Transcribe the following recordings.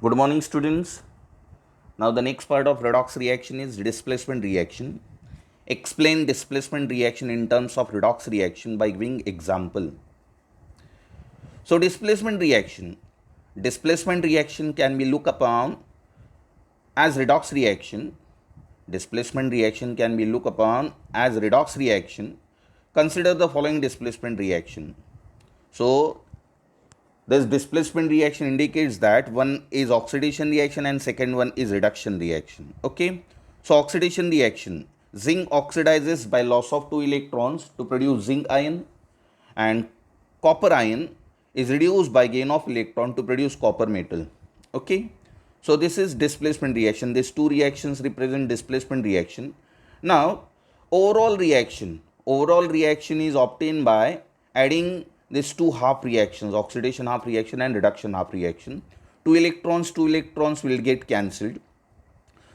Good morning, students. Now, the next part of redox reaction is displacement reaction. Explain displacement reaction in terms of redox reaction by giving example. So, displacement reaction can be looked upon as redox reaction. Displacement reaction can be looked upon as redox reaction. Consider the following displacement reaction. So, this displacement reaction indicates that one is oxidation reaction and second one is reduction reaction. Okay. So oxidation reaction, zinc oxidizes by loss of 2 electrons to produce zinc ion, and copper ion is reduced by gain of electron to produce copper metal. Okay. So this is displacement reaction. These two reactions represent displacement reaction. Now overall reaction is obtained by adding these two half reactions, oxidation half reaction and reduction half reaction. Two electrons will get cancelled.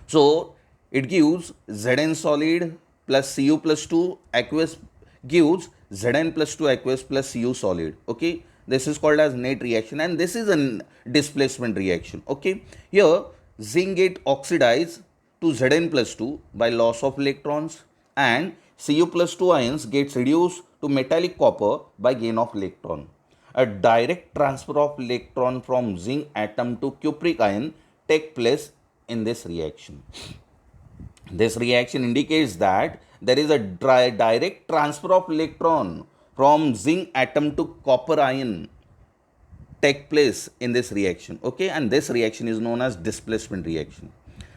So it gives Zn solid plus Cu plus 2 aqueous gives Zn plus 2 aqueous plus Cu solid. Okay, this is called as net reaction and this is a displacement reaction. Okay, here zinc get oxidized to Zn plus 2 by loss of electrons, and Cu plus 2 ions gets reduced to metallic copper by gain of electron. A direct transfer of electron from zinc atom to cupric ion take place in this reaction. This reaction indicates that there is a direct transfer of electron from zinc atom to copper ion take place in this reaction. Okay, and this reaction is known as displacement reaction.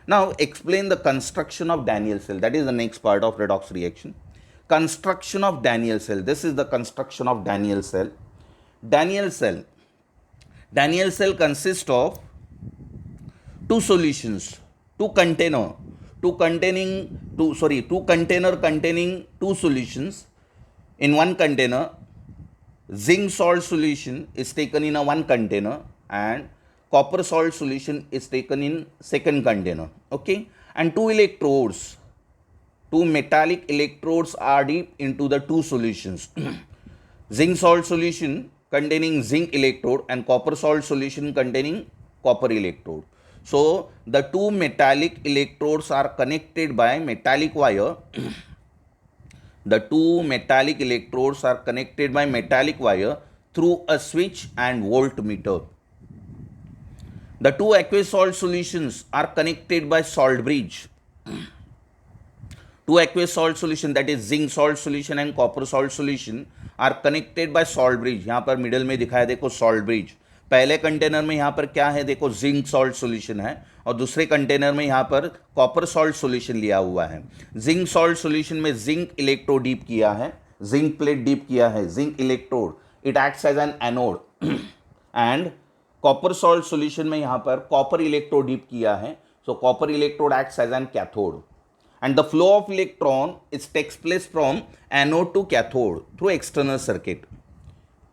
Now explain the construction of Daniell cell. That is the next part of redox reaction. Construction of Daniell cell. This is the construction of Daniell cell. Daniell cell. Daniell cell consists of two solutions, two container, two container containing two solutions. In one container, zinc salt solution is taken in a one container and copper salt solution is taken in second container. Okay, and two metallic electrodes are deep into the two solutions. Zinc salt solution containing zinc electrode and copper salt solution containing copper electrode. So the two metallic electrodes are connected by metallic wire. The two metallic electrodes are connected by metallic wire through a switch and voltmeter. The two aqueous salt solutions are connected by salt bridge. Two aqueous salt solution, that is zinc salt solution and copper salt solution, are connected by salt bridge. यहाँ पर middle में दिखाया देखो salt bridge. पहले container में यहाँ पर क्या है देखो जिंक सॉल्ट सॉल्यूशन है और दूसरे कंटेनर में यहाँ पर कॉपर सॉल्ट सॉल्यूशन लिया हुआ है. जिंक सॉल्ट सॉल्यूशन में जिंक इलेक्ट्रोड डीप किया है, जिंक प्लेट डीप किया है, zinc electrode it acts as an anode and copper salt solution में यहाँ पर कॉपर इलेक्ट्रोड डीप किया है, so copper electrode acts as an cathode and the flow of electron it takes place from anode to cathode through external circuit.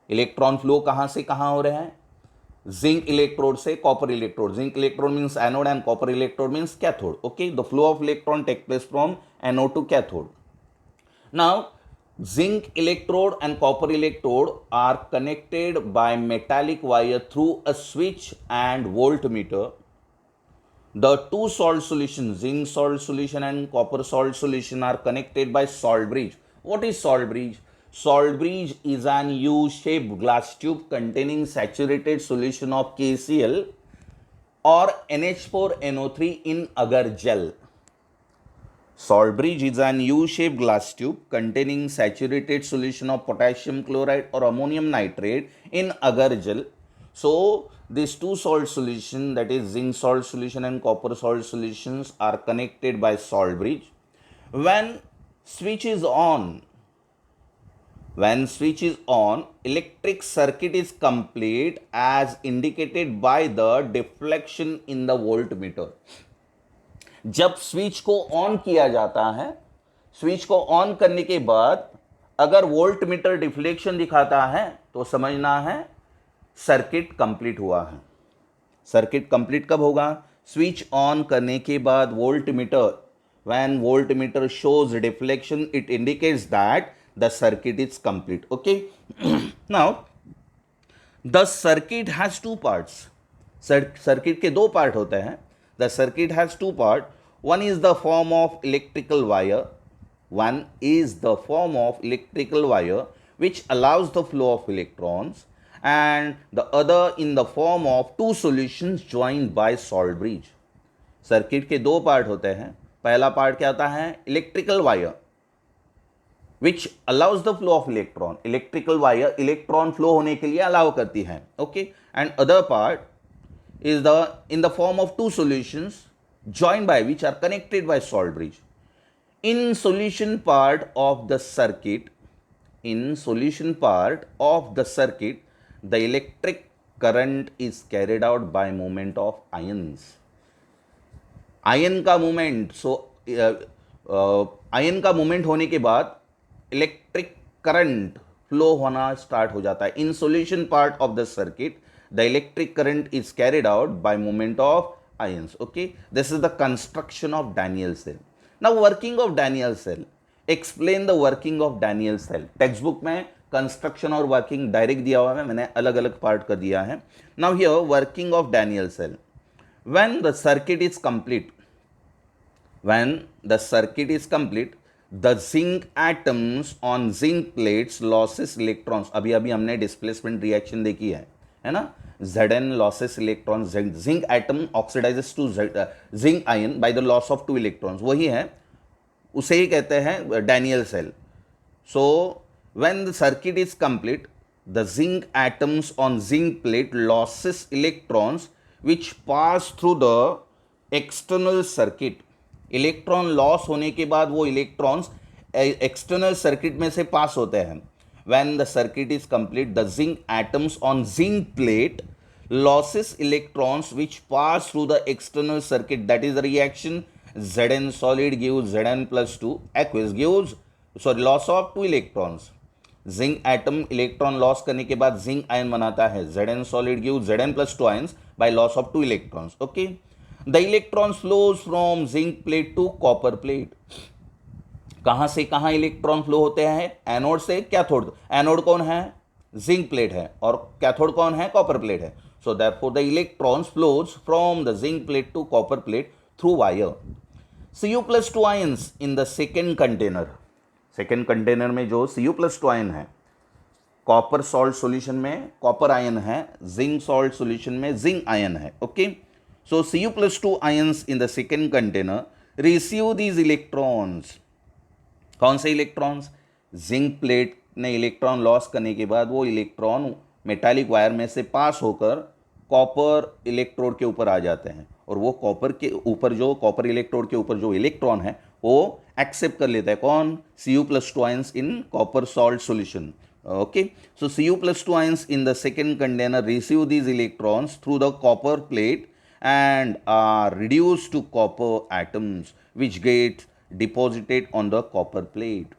Electron flow कहाँ से कहाँ हो रहा है? जिंक इलेक्ट्रोड से copper electrode. Zinc electrode means anode and copper electrode means cathode. Okay, the flow of electron take place from anode to cathode. Now zinc electrode and copper electrode are connected by metallic wire through a switch and voltmeter. The two salt solutions, zinc salt solution and copper salt solution, are connected by salt bridge. What is salt bridge? Salt bridge is an U-shaped glass tube containing saturated solution of KCl or NH4NO3 in agar gel. Salt bridge is an U-shaped glass tube containing saturated solution of potassium chloride or ammonium nitrate in agar gel. So these two salt solution, that is zinc salt solution and copper salt solutions, are connected by salt bridge. When switch is on, electric circuit is complete as indicated by the deflection in the voltmeter. जब switch को on किया जाता है, switch को on करने के बाद अगर वोल्टमीटर डिफ्लेक्शन दिखाता है तो समझना है सर्किट कंप्लीट हुआ है. सर्किट कंप्लीट कब होगा? स्विच ऑन करने के बाद voltmeter, when voltmeter shows deflection it indicates that the circuit is complete. Okay, now the circuit has two parts. Circuit के दो पार्ट होते हैं. The circuit has two part. One is the form of electrical wire. One is the form of electrical wire which allows the flow of electrons, and the other in the form of two solutions joined by salt bridge. Circuit के दो part होते हैं. पहला part क्या होता है? Electrical wire which allows the flow of electron. Electrical wire electron flow होने के लिए अलाउ करती है. Okay. And other part is the in the form of two solutions joined by which are connected by salt bridge. In solution part of the circuit, the electric current is carried out by movement of ions. Ion का movement. So ion का movement होने के बाद electric current flow होना start हो जाता है. In solution part of the circuit the electric current is carried out by movement of ions. Okay. This is the construction of Daniell cell. Now working of Daniell cell. Explain the working of Daniell cell. Textbook में construction और working direct दिया हुआ है, मैंने अलग अलग part कर दिया है. Now here working of Daniell cell. When the circuit is complete, the zinc atoms on zinc plates losses electrons. अभी हमने डिस्प्लेसमेंट रिएक्शन देखी है ना. Zn losses electrons. Zinc atom oxidizes to zinc ion by the loss of 2 electrons. वही है, उसे ही कहते हैं Daniell cell. So when the circuit is complete, the zinc atoms on zinc plate losses electrons which pass through the external circuit. Electron loss होने के बाद वो इलेक्ट्रॉन्स एक्सटर्नल सर्किट में से पास होते हैं. When the circuit is complete, the zinc atoms on zinc plate losses electrons which pass through the external circuit. That is the reaction. Zn solid gives Zn plus 2 aqueous gives loss of 2 electrons. Zinc atom electron loss करने के बाद zinc ion बनाता है. Zn solid gives Zn plus 2 ions by loss of 2 electrons. Okay. The electrons flows from zinc plate to copper plate. कहां से कहां electron flow होते हैं? एनोड से कैथोड. एनोड कौन है? जिंक प्लेट है. और कैथोड कौन है? कॉपर प्लेट है. So therefore the electrons flows from the zinc plate to copper plate through wire. Cu plus 2 ions in the second container. Second container में जो Cu+2 आयन है, कॉपर सॉल्ट सॉल्यूशन में copper ion है, zinc salt solution में zinc ion है. Okay. So Cu+2 ions in the second container receive these electrons. कौन से electrons? Zinc plate ने इलेक्ट्रॉन लॉस करने के बाद वो इलेक्ट्रॉन मेटालिक वायर में से पास होकर कॉपर इलेक्ट्रोड के ऊपर आ जाते हैं, और वो कॉपर के ऊपर जो कॉपर इलेक्ट्रोड के ऊपर जो इलेक्ट्रॉन है वो एक्सेप्ट कर लेता है. कौन? Cu+2 ions in copper salt solution. Okay. So Cu+2 ions in the second container receive these electrons through the copper plate and are reduced to copper atoms which get deposited on the copper plate.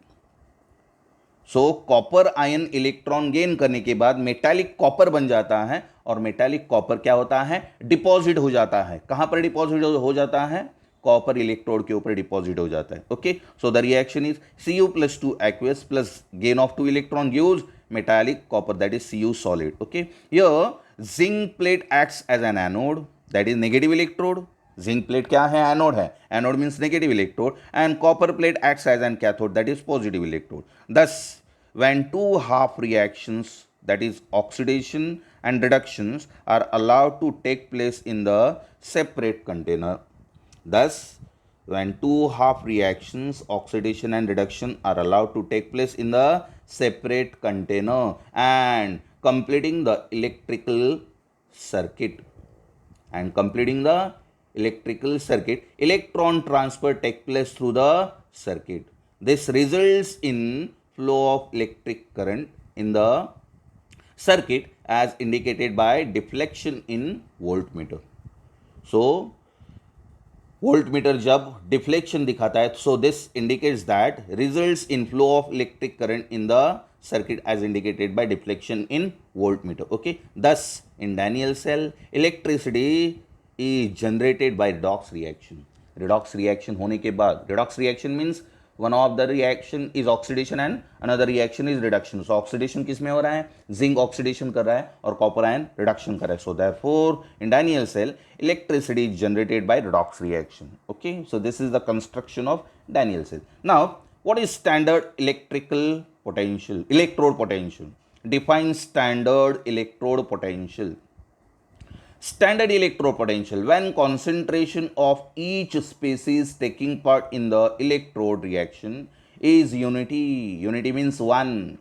So copper ion electron gain करने के बाद metallic copper बन जाता है, और metallic copper क्या होता है? डिपॉजिट हो जाता है. कहां पर डिपॉजिट हो जाता है? कॉपर इलेक्ट्रोड के ऊपर डिपॉजिट हो जाता है. Okay. So the reaction is Cu+2 aqueous plus gain of 2 electron gives metallic copper, that is Cu solid. Okay. Here zinc plate acts as an anode, that is negative electrode. Zinc plate क्या है? Anode है. Anode means negative electrode. And copper plate acts as an cathode, that is positive electrode. Thus when two half reactions, that is oxidation and reductions, are allowed to take place in the separate container. Thus when two half reactions, oxidation and reduction, are allowed to take place in the separate container and completing the electrical circuit, electron transfer take place through the circuit. This results in flow of electric current in the circuit as indicated by deflection in voltmeter. So voltmeter जब deflection दिखाता है, so this indicates that results in flow of electric current in the circuit as indicated by deflection in voltmeter. Okay. Thus in Daniell cell electricity is generated by redox reaction. redox reaction होने के बाद, redox reaction means one of the reaction is oxidation and another reaction is reduction. So oxidation किस में हो रहा है, zinc oxidation कर रहा है और कॉपर आयन रिडक्शन कर रहा है. So therefore in Daniell cell electricity is generated by redox reaction. Okay, so this is the construction of Daniell cell. Now what is standard electrical potential, electrode potential? Define standard electrode potential. Standard electrode potential, when concentration of each species taking part in the electrode reaction is unity. Unity means one.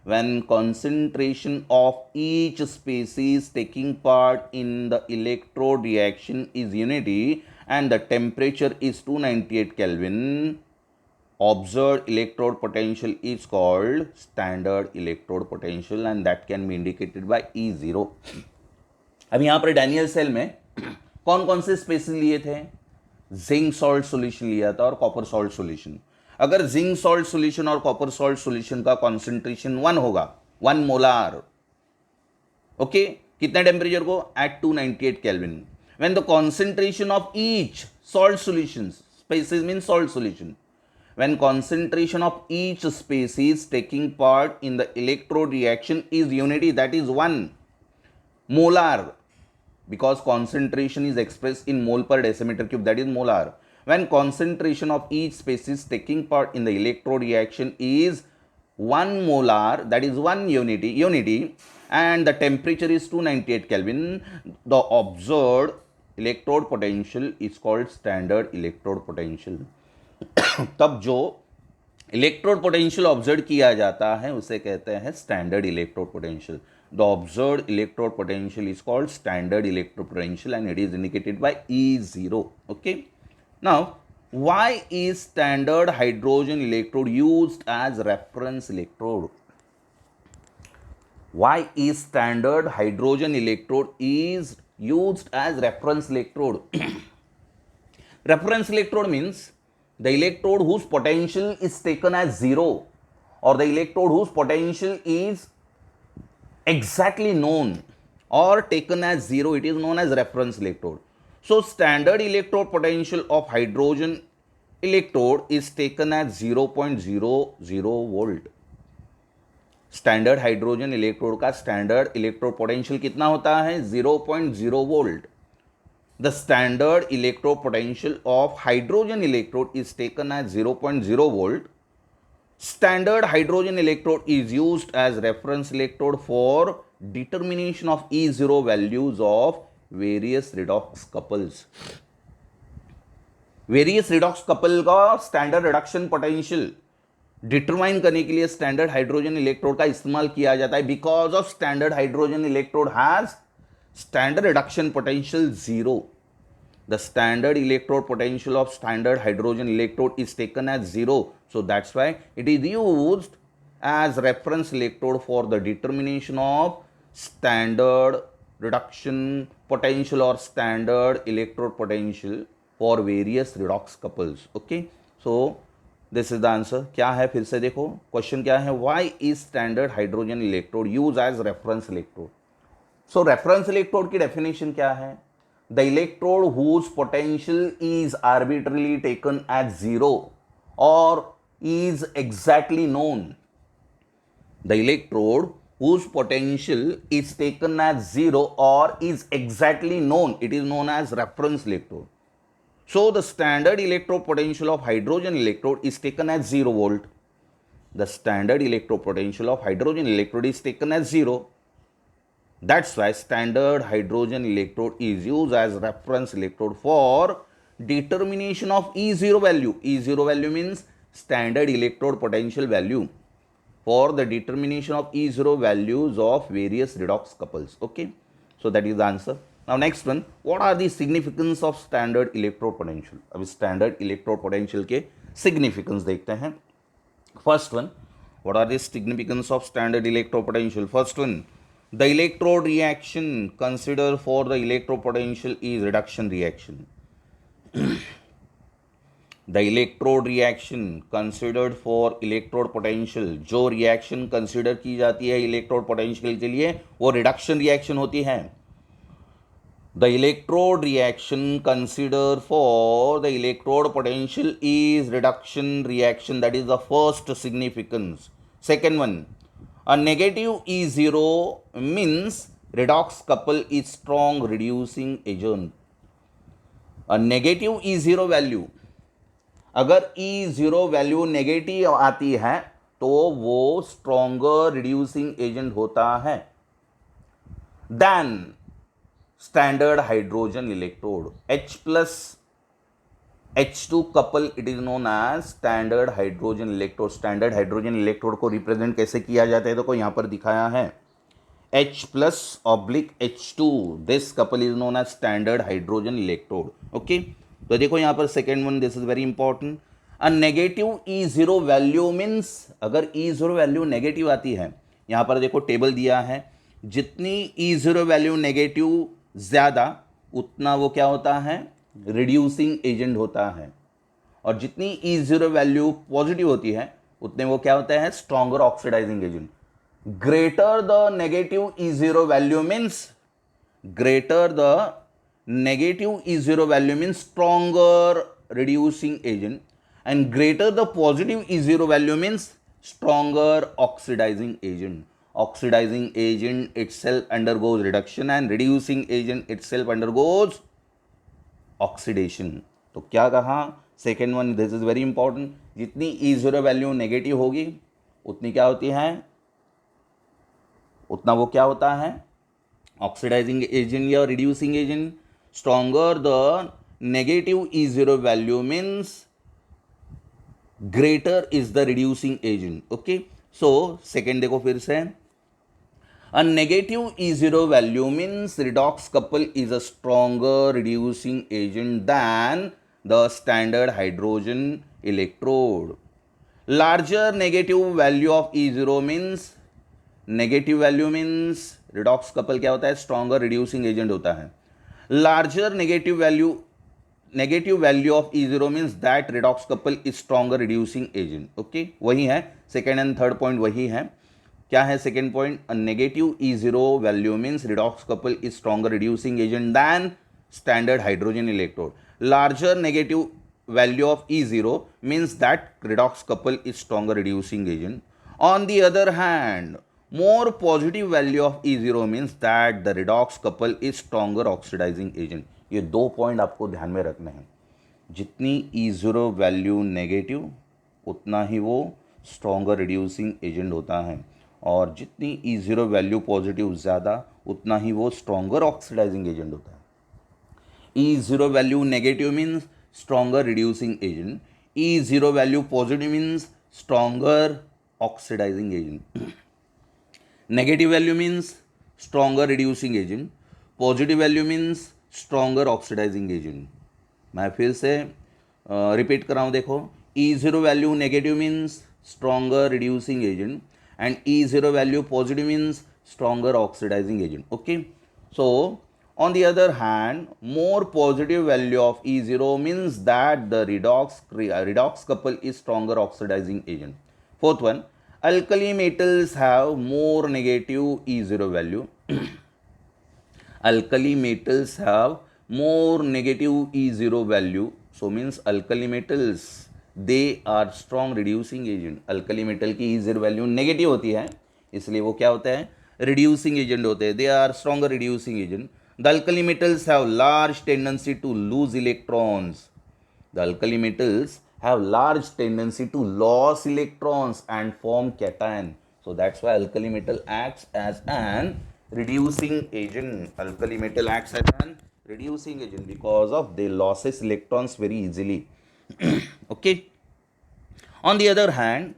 When concentration of each species taking part in the electrode reaction is unity and the temperature is 298 Kelvin, observed electrode potential is called standard electrode potential and that can be indicated by E0. अब यहाँ पर Daniel cell में कौन कौन से spaces लिए थे, zinc salt solution लिया था और कॉपर सॉल्ट सॉल्यूशन. अगर जिंक सॉल्ट सॉल्यूशन और कॉपर सॉल्ट सॉल्यूशन का कॉन्सेंट्रेशन 1 होगा, 1 मोलार, ओके, कितने टेम्परेचर को, at 298 kelvin. When the concentration of each salt solution, species mean salt solution, when concentration of each species taking part in the electrode reaction is unity, that is 1 molar, because concentration is expressed in mole per decimeter cube, that is molar. When concentration of each species taking part in the electrode reaction is 1 molar, that is 1 unity, and the temperature is 298 Kelvin, the observed electrode potential is called standard electrode potential. तब जो electrode potential observe किया जाता है उसे कहते हैं standard electrode potential. The observed electrode potential is called standard electrode potential and it is indicated by E0. Okay, now why is standard hydrogen electrode used as reference electrode? Why is standard hydrogen electrode is used as reference electrode? Reference electrode means the electrode whose potential is taken as 0 or the electrode whose potential is exactly known or taken as 0, it is known as reference electrode. So standard electrode potential of hydrogen electrode is taken as 0.00 volt. Standard hydrogen electrode का standard electrode potential कितना होता है, 0.0 volt. The standard electrode potential of hydrogen electrode is taken as 0.0 volt. Standard hydrogen electrode is used as reference electrode for determination of E0 values of various redox couples. Various redox couple का standard reduction potential determine करने के लिए standard hydrogen electrode का इस्तेमाल किया जाता है. Because of standard hydrogen electrode has standard reduction potential 0. The standard electrode potential of standard hydrogen electrode is taken as 0. So that's why it is used as reference electrode for the determination of standard reduction potential और standard electrode potential for various redox couples. Okay, so this is the answer. क्या है, फिर से देखो question क्या है, why is standard hydrogen electrode use as reference electrode. So reference electrode की definition क्या है, the electrode whose potential is arbitrarily taken as 0 और is exactly known. The electrode whose potential is taken as 0 और is exactly known, it is known as reference electrode. So the standard electrode potential of hydrogen electrode is taken as 0 volt. The standard electrode potential of hydrogen electrode is taken as 0. That's why standard hydrogen electrode is used as reference electrode for determination of E0 value. E0 value means standard electrode potential value for the determination of E0 values of various redox couples. Okay, so that is the answer. Now next one, what are the significance of standard electrode potential? अब standard electrode potential के significance देखते हैं. First one, what are the significance of standard electrode potential? First one, the electrode reaction considered for the electrode potential is reduction reaction. The electrode reaction considered for electrode potential, जो reaction consider की जाती है electrode potential के लिए वो reduction reaction होती है. The electrode reaction considered for the electrode potential is reduction reaction, that is the first significance. Second one, a negative E0 means redox couple is strong reducing agent. A negative E0 value, अगर E0 value negative आती है तो वो stronger reducing agent होता है then standard hydrogen electrode. H plus H2 couple, it is known as standard hydrogen electrode. Standard hydrogen electrode को represent कैसे किया जाता है, तो यहाँ पर दिखाया है H plus oblique H2, this couple is known as standard hydrogen electrode. Okay, तो देखो यहाँ पर second one, this is very important. A negative E0 value means, अगर E0 वैल्यू नेगेटिव आती है, यहाँ पर देखो टेबल दिया है, जितनी E0 वैल्यू नेगेटिव ज़्यादा उतना वो क्या होता है, रिड्यूसिंग एजेंट होता है, और जितनी E0 वैल्यू पॉजिटिव होती है उतने वो क्या होता है, stronger oxidising agent. Greater the negative E0 value means, greater the negative E0 value means stronger reducing agent, and greater the positive E0 value means stronger oxidizing agent. Oxidizing agent itself undergoes reduction and reducing agent itself undergoes oxidation. तो क्या कहा, second one, this is very important, जितनी E0 value negative होगी उतनी क्या होती है, उतना वो क्या होता है, ऑक्सीडाइजिंग एजेंट या reducing agent. Stronger the negative E0 value means greater is the reducing agent. Okay, so second देखो फिर से, a negative E0 value means redox couple is a stronger reducing agent than the standard hydrogen electrode. Larger negative value of E0 means, negative value means redox couple क्या होता है, stronger reducing agent होता है. Larger negative value of E0 means that redox couple is stronger reducing agent. Okay, वही है second and third point, वही है. क्या है second point, a negative E0 value means redox couple is stronger reducing agent than standard hydrogen electrode. Larger negative value of E0 means that redox couple is stronger reducing agent. On the other hand, more positive value of E0 means that the redox couple is stronger oxidizing agent. ये दो point आपको ध्यान में रखने हैं. जितनी E0 value negative उतना ही वो स्ट्रॉन्गर रिड्यूसिंग एजेंट होता है, और जितनी E0 वैल्यू पॉजिटिव ज़्यादा उतना ही वो स्ट्रॉन्गर ऑक्सीडाइजिंग एजेंट होता है. E0 value negative means stronger reducing agent. E0 value positive means stronger oxidizing agent. Negative value means stronger reducing agent. Positive value means stronger oxidizing agent. मैं फिर से repeat कर रहा हूँ, देखो, E0 value negative means stronger reducing agent and E0 value positive means stronger oxidising agent. Okay, so on the other hand, more positive value of E0 means that the redox couple is stronger oxidizing agent. Fourth one, alkali metals have more negative E0 value. Alkali metals have more negative E0 value. So means alkali metals, they are strong reducing agent. alkali metal की E0 value negative होती है, इसलिए वो क्या होता है, reducing agent होते हैं. They are stronger reducing agent. The alkali metals have large tendency to lose electrons. The alkali metals have large tendency to lose electrons and form cation. So that's why alkali metal acts as an reducing agent. Alkali metal acts as an reducing agent because of they loses electrons very easily. Okay. On the other hand,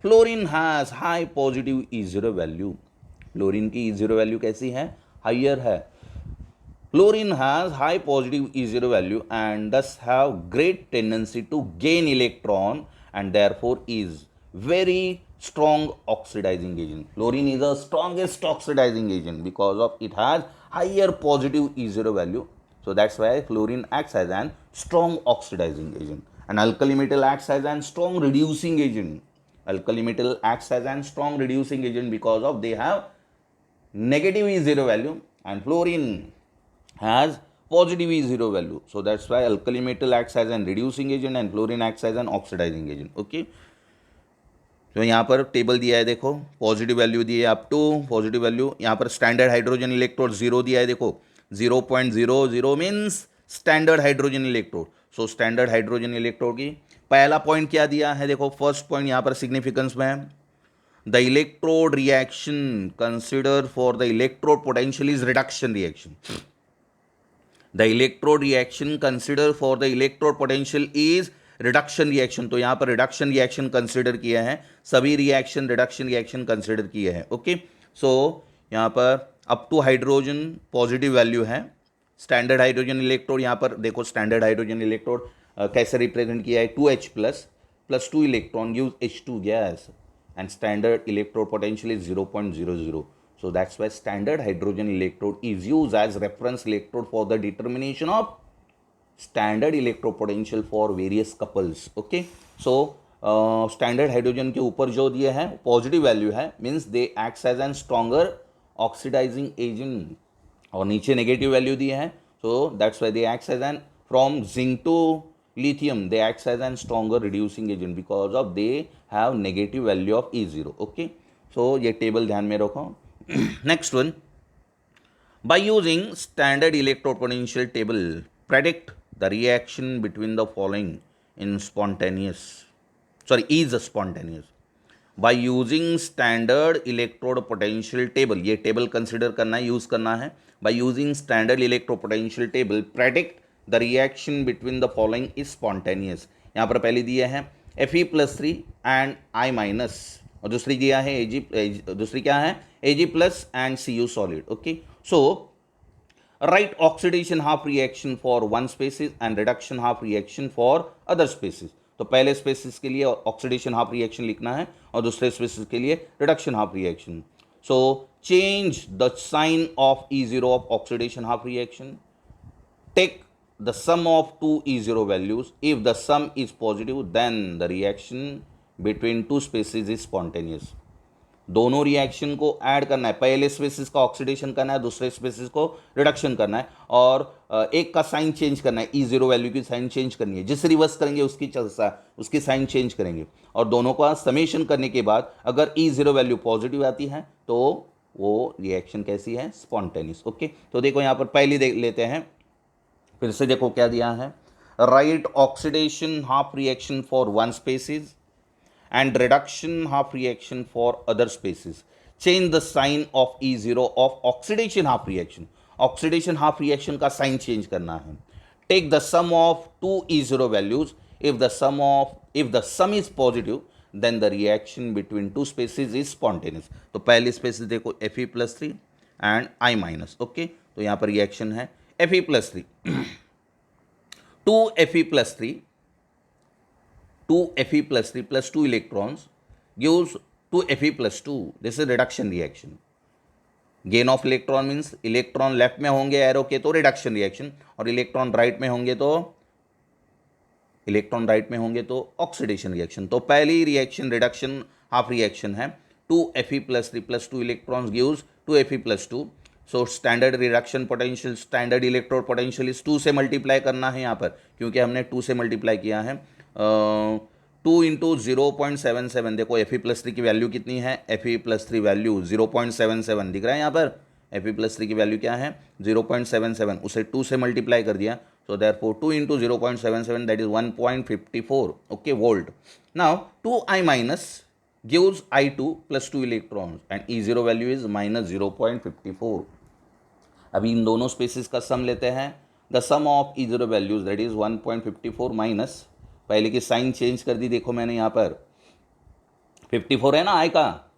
fluorine has high positive E0 value. Fluorine की E0 value कैसी है, higher है. Fluorine has high positive E0 value and thus have great tendency to gain electron and therefore is very strong oxidizing agent. Fluorine is the strongest oxidizing agent because of it has higher positive E0 value. So that's why fluorine acts as an strong oxidizing agent. And alkali metal acts as an strong reducing agent. Alkali metal acts as an strong reducing agent because of they have negative E0 value, and fluorine has positive E0 value. So that's why alkali metal acts as an reducing agent and fluorine acts as an oxidizing agent. Okay. तो यहाँ पर table दिया है देखो, positive value दी है up to positive value, यहाँ पर standard hydrogen electrode 0 दिया है देखो, 0.00 means standard hydrogen electrode. So standard hydrogen electrode की पहला पॉइंट क्या दिया है देखो, फर्स्ट पॉइंट यहाँ पर सिग्निफिकेंस में है, the electrode reaction consider for the electrode potential is reduction reaction. The electrode reaction consider for the electrode potential is reduction reaction. तो यहां पर रिडक्शन रिएक्शन कंसिडर किया है, सभी रिएक्शन रिडक्शन रिएक्शन कंसिडर किए हैं. ओके. सो यहां पर up to hydrogen positive value है, स्टैंडर्ड हाइड्रोजन इलेक्ट्रोड यहां पर देखो, स्टैंडर्ड हाइड्रोजन इलेक्ट्रोड कैसे रिप्रेजेंट किया है, 2H plus 2 electron gives H2 gas and standard electrode potential is 0.00. So that's why standard hydrogen electrode is used as reference electrode for the determination of standard electropotential for various couples. Okay. So standard hydrogen के ऊपर जो दिए हैं positive value है, means they acts as an stronger oxidising agent, और नीचे negative value दिए हैं. So that's why they acts as an from zinc to lithium they acts as an stronger reducing agent because of they have negative value of E0. Okay. So ये table ध्यान में रखो. Next one, by using standard electrode potential table, predict the reaction between the following in spontaneous. Sorry, is spontaneous. By using standard electrode potential table, ये table consider करना है, use करना है. By using standard electrode potential table, predict the reaction between the following is spontaneous. यहाँ पर पहले दिया है Fe+3 and I माइनस, और दूसरी दिया है दूसरी क्या है Ag+ and Cu solid. Okay. So write oxidation half reaction for one species and reduction half reaction for other species. तो पहले स्पेसिस के लिए ऑक्सीडेशन हाफ रिएक्शन लिखना है और दूसरे स्पेसिस के लिए reduction half reaction. So change the sign of E0 of oxidation half reaction. Take the sum of two E0 values. If the sum is positive, then the reaction between two species is spontaneous. दोनों reaction को add करना है, पहले spaces का oxidation करना है, दूसरे spaces को रिडक्शन करना है, और एक का साइन चेंज करना है, E0 वैल्यू की साइन चेंज करनी है, जिस रिवर्स करेंगे उसकी साइन चेंज करेंगे, और दोनों का समेशन करने के बाद अगर E0 वैल्यू पॉजिटिव आती है तो वो रिएक्शन कैसी है, स्पॉन्टेनियस. ओके. तो देखो यहाँ पर पहली देख लेते हैं, फिर से देखो क्या दिया है, right oxidation half reaction for one spaces and reduction half reaction for other species. Change the sign of E0 of oxidation half reaction. Oxidation half reaction का sign change करना है. Take the sum of two E0 values. If the sum is positive, then the reaction between two species is spontaneous. तो पहली species देखो Fe+3 and I minus. Okay. तो यहाँ पर reaction है Fe+3 2Fe+3 2Fe+3 plus 2 electrons gives 2Fe+2. This is reduction reaction. Gain of electron means electron left में होंगे arrow के तो रिडक्शन रिएक्शन, और इलेक्ट्रॉन राइट में होंगे तो ऑक्सीडेशन रिएक्शन. तो पहली रिएक्शन रिडक्शन हाफ रिएक्शन है, 2Fe+3 plus 2 electrons gives 2Fe+2. So standard reduction potential, standard electrode potential इस 2 से मल्टीप्लाई करना है यहाँ पर, क्योंकि हमने 2 से मल्टीप्लाई किया है. 2 इंटू 0.77, देखो Fe+3 की वैल्यू कितनी है, Fe+3 वैल्यू 0.77 दिख रहा है यहाँ पर. Fe+3 की वैल्यू क्या है, 0.77, उसे 2 से मल्टीप्लाई कर दिया. So therefore 2 into 0.77 that is 1.54. Okay, volt. Now 2I minus gives I2 plus 2 electrons and E0 value is minus 0.54. अभी इन दोनों स्पेसिस का सम लेते हैं. The sum of E0 values that is 1.54 minus, पहले की साइन चेंज कर दी, देखो मैंने यहाँ पर 54 है ना, आई का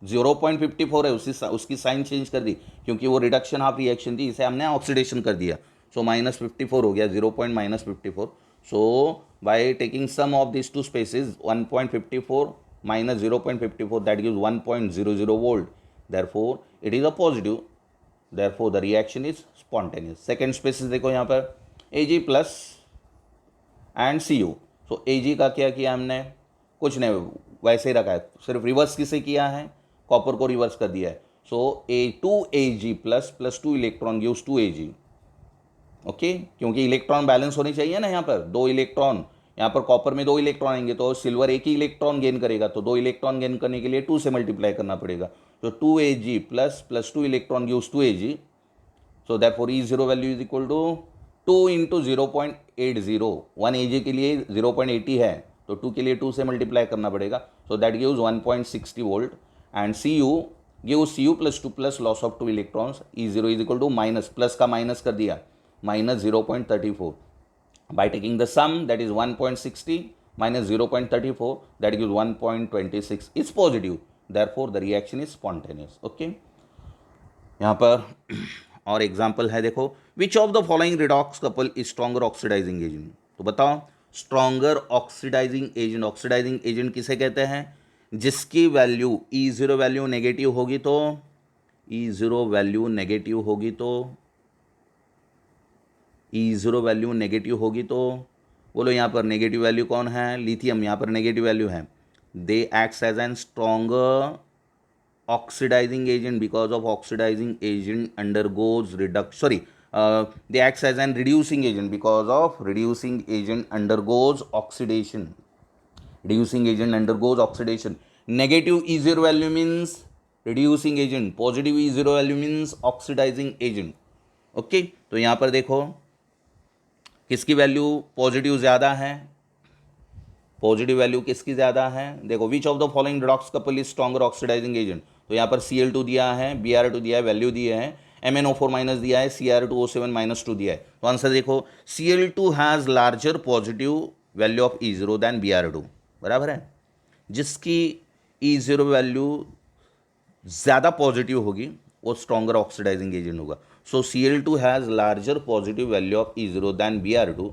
0.54 है, उसकी साइन चेंज कर दी क्योंकि वो रिडक्शन हाफ रिएक्शन थी, इसे हमने ऑक्सीडेशन कर दिया. सो -54 हो गया, 0.54. So by taking sum of this two species 1.54 minus 0.54 that gives 1.00 volt. Therefore it is a positive, therefore the reaction is spontaneous. Second species देखो यहाँ पर Ag plus and Cu. So Ag का क्या किया हमने, कुछ नहीं, वैसे ही रखा है, सिर्फ रिवर्स किसे किया है, कॉपर को रिवर्स कर दिया है. सो 2Ag plus 2 electron gives 2Ag. Okay, क्योंकि इलेक्ट्रॉन बैलेंस होने चाहिए ना, यहाँ पर 2 इलेक्ट्रॉन, यहाँ पर कॉपर में 2 इलेक्ट्रॉन आएंगे तो सिल्वर एक ही इलेक्ट्रॉन गेन करेगा, तो 2 इलेक्ट्रॉन गेन करने के लिए 2 से मल्टीप्लाई करना पड़ेगा, तो 2Ag plus 2 electron gives 2Ag, so that for E0 value is equal to 2 into 0.80, 1 Ag के लिए 0.80 है, तो 2 के लिए 2 से मल्टीप्लाई करना पड़ेगा, so that gives 1.60 volt, and Cu gives Cu plus 2 plus loss of 2 electrons, E0 is equal to minus, plus का माइनस कर दिया, minus 0.34. By taking the sum, that is 1.60 minus 0.34, that gives 1.26, is positive. Therefore, the reaction is spontaneous. Okay. यहाँ पर और example है, देखो, which of the following redox couple is stronger oxidising agent, तो बताओ stronger oxidising agent, oxidising agent किसे कहते हैं, जिसकी वैल्यू E0 वैल्यू नेगेटिव होगी, तो E0 वैल्यू नेगेटिव होगी तो E0 वैल्यू नेगेटिव होगी तो बोलो, यहाँ पर नेगेटिव वैल्यू कौन है, लिथियम, यहाँ पर नेगेटिव वैल्यू है, they acts as an stronger oxidising agent because of oxidising agent undergoes reduction, sorry, they acts as an reducing agent because of reducing agent undergoes oxidation, reducing agent undergoes oxidation. Negative E0 value means reducing agent, positive E0 value means oxidizing agent. Okay, तो यहाँ पर देखो किसकी value positive ज़्यादा है, positive value किसकी ज़्यादा है, देखो, which of the following redox couple is stronger oxidising agent, तो यहाँ पर Cl2 दिया है, Br2 दिया है, वैल्यू दिए हैं, MnO4 माइनस दिया है, Cr2O7 माइनस 2 दिया है, तो आंसर देखो Cl2 has larger positive value of E0 than Br2, बराबर है, जिसकी E0 वैल्यू ज़्यादा पॉजिटिव होगी वो स्ट्रॉन्गर ऑक्सीडाइजिंग एजेंट होगा, so Cl2 has larger positive value of E0 than Br2,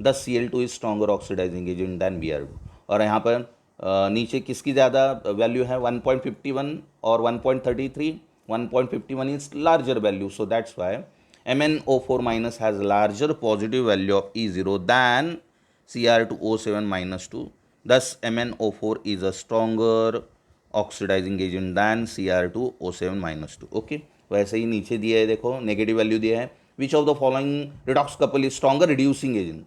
the Cl2 is stronger oxidising agent than Br2, और यहाँ पर नीचे किसकी ज़्यादा वैल्यू है, 1.51 और 1.33, 1.51 is larger value, so that's why MnO4 minus has larger positive value of E0 than Cr2O7 minus 2, thus MnO4 is a stronger oxidising agent than Cr2O7 minus 2. Okay, वैसे ही नीचे दिया है, देखो नेगेटिव वैल्यू दिया है, विच of the following redox couple is stronger reducing agent,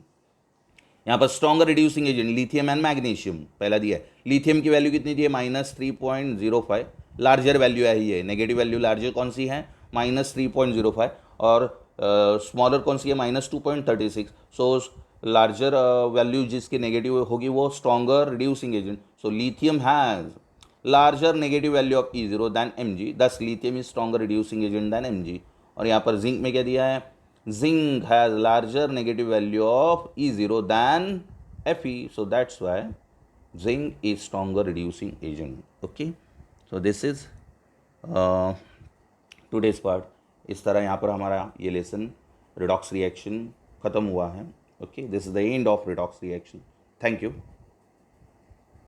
यहाँ पर stronger reducing agent lithium and magnesium पहला दिया है, लिथियम की वैल्यू कितनी दी है, -3.05, लार्जर वैल्यू है ये, नेगेटिव वैल्यू लार्जर कौन सी है, -3.05, और स्मॉलर कौन सी है, -2.36, सो लार्जर वैल्यू जिसकी नेगेटिव होगी वो stronger reducing agent, so lithium has larger negative value of E0 than Mg, thus lithium is stronger reducing agent than Mg. और यहाँ पर जिंक में क्या दिया है, zinc has larger negative value of E0 than Fe, so that's why zinc is stronger reducing agent. Okay, so this is today's part. इस तरह यहाँ पर हमारा ये लेसन redox reaction ख़त्म हुआ है. Okay, this is the end of redox reaction. Thank you.